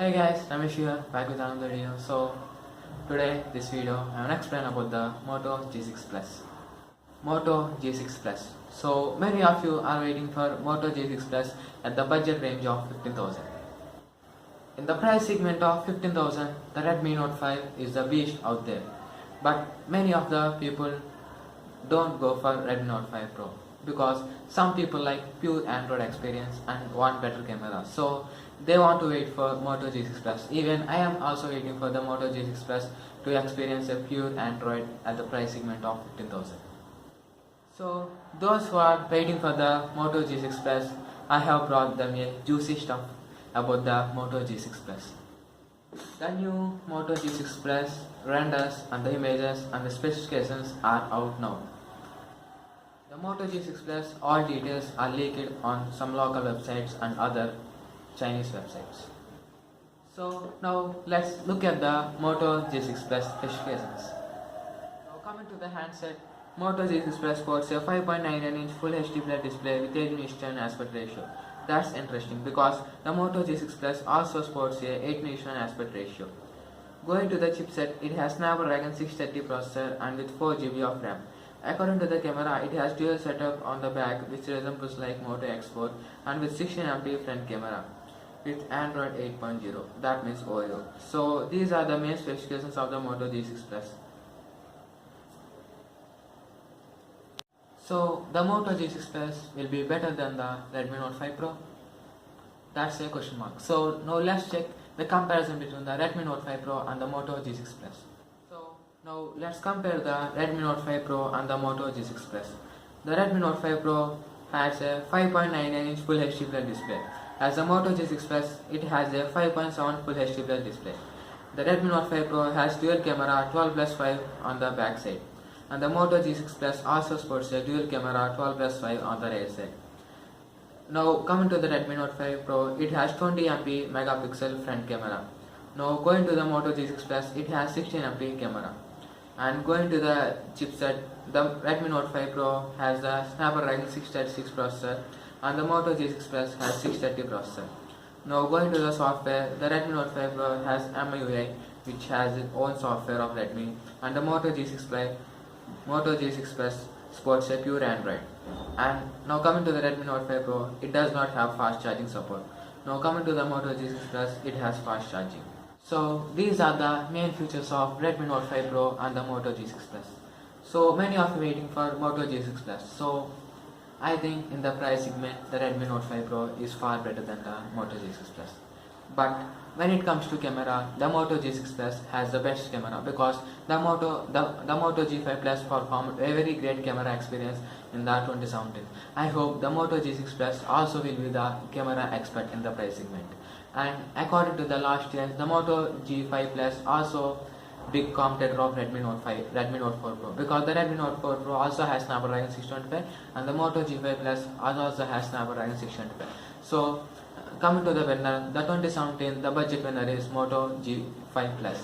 Hey guys, Ramesh here, back with another video. So today this video I will explain about the Moto G6 Plus. Moto G6 Plus. So many of you are waiting for Moto G6 Plus at the budget range of 15,000. In the price segment of 15,000, the Redmi Note 5 is the beast out there. But many of the people don't go for Redmi Note 5 Pro because some people like pure Android experience and want better camera. So they want to wait for Moto G6 Plus. Even I am also waiting for the Moto G6 Plus to experience a pure Android at the price segment of 15,000. So those who are waiting for the Moto G6 Plus, I have brought them a juicy stuff about the Moto G6 Plus. The new Moto G6 Plus renders and the images and the specifications are out now. The Moto G6 Plus, all details are leaked on some local websites and other Chinese websites. So now let's look at the Moto G6 Plus specifications. Now coming to the handset, Moto G6 Plus sports a 5.99-inch Full HD Plus display with 18:1 aspect ratio. That's interesting because the Moto G6 Plus also sports a 18:1 aspect ratio. Going to the chipset, it has Snapdragon 630 processor and with 4GB of RAM. According to the camera, it has dual setup on the back which resembles like Moto X4 and with 16MP front camera with Android 8.0, that means Oreo. So these are the main specifications of the Moto G6 Plus. So the Moto G6 Plus will be better than the Redmi Note 5 Pro? That's a question mark. So now let's check the comparison between the Redmi Note 5 Pro and the Moto G6 Plus. So now let's compare the Redmi Note 5 Pro and the Moto G6 Plus. The Redmi Note 5 Pro has a 5.99-inch Full HD Plus display. As the Moto G6 Plus, it has a 5.7 Full HD Plus display. The Redmi Note 5 Pro has dual camera 12+5 on the back side. And the Moto G6 Plus also sports a dual camera 12+5 on the right side. Now coming to the Redmi Note 5 Pro, it has 20MP megapixel front camera. Now going to the Moto G6 Plus, it has 16MP camera. And going to the chipset, the Redmi Note 5 Pro has the Snapdragon 636 processor and the Moto G6 Plus has 630 processor. Now going to the software, the Redmi Note 5 Pro has MIUI which has its own software of Redmi, and the Moto G6 Plus sports a pure Android. And now coming to the Redmi Note 5 Pro, it does not have fast charging support. Now coming to the Moto G6 Plus, it has fast charging. So these are the main features of Redmi Note 5 Pro and the Moto G6 Plus. So many of you waiting for Moto G6 Plus. So I think in the price segment, the Redmi Note 5 Pro is far better than the Moto G6 Plus. But when it comes to camera, the Moto G6 Plus has the best camera because the Moto G5 Plus performed a very great camera experience in the 2017. I hope the Moto G6 Plus also will be the camera expert in the price segment. And according to the last year, the Moto G5 Plus also big competitor of Redmi Note 4 Pro because the Redmi Note 4 Pro also has Snapdragon 625 and the Moto G5 Plus also has Snapdragon 625. So coming to the winner, the 2017 the budget winner is Moto G5 Plus.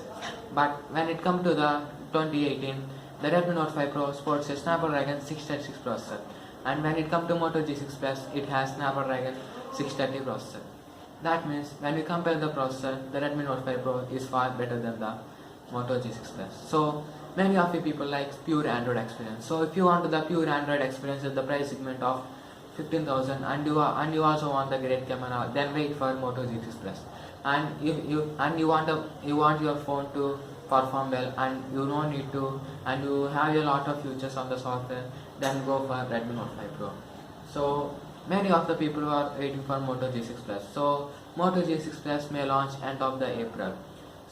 But when it comes to the 2018, the Redmi Note 5 Pro sports a Snapdragon 636 processor, and when it comes to Moto G6 Plus, it has Snapdragon 630 processor. That means when we compare the processor, the Redmi Note 5 Pro is far better than the Moto G6 Plus. So many of you people like pure Android experience. So if you want the pure Android experience at the price segment of 15,000 and you also want the great camera, then wait for Moto G6 Plus. And you want your phone to perform well and you don't need to, and you have a lot of features on the software, then go for Redmi Note 5 Pro. So many of the people are waiting for Moto G6 Plus. So Moto G6 Plus may launch end of the April.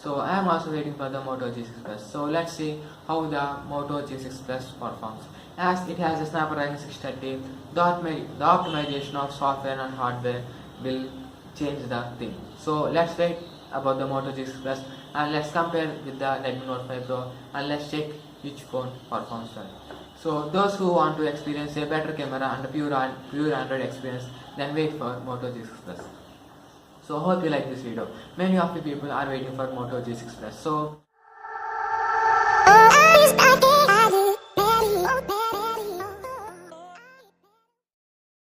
So I am also waiting for the Moto G6 Plus. So let's see how the Moto G6 Plus performs. As it has a Snapdragon 630, the optimization of software and hardware will change the thing. So let's wait about the Moto G6 Plus and let's compare with the Redmi Note 5 Pro and let's check which phone performs well. So those who want to experience a better camera and a pure Android experience, then wait for Moto G6 Plus. So hope you like this video. Many of the people are waiting for Moto G6 Plus. So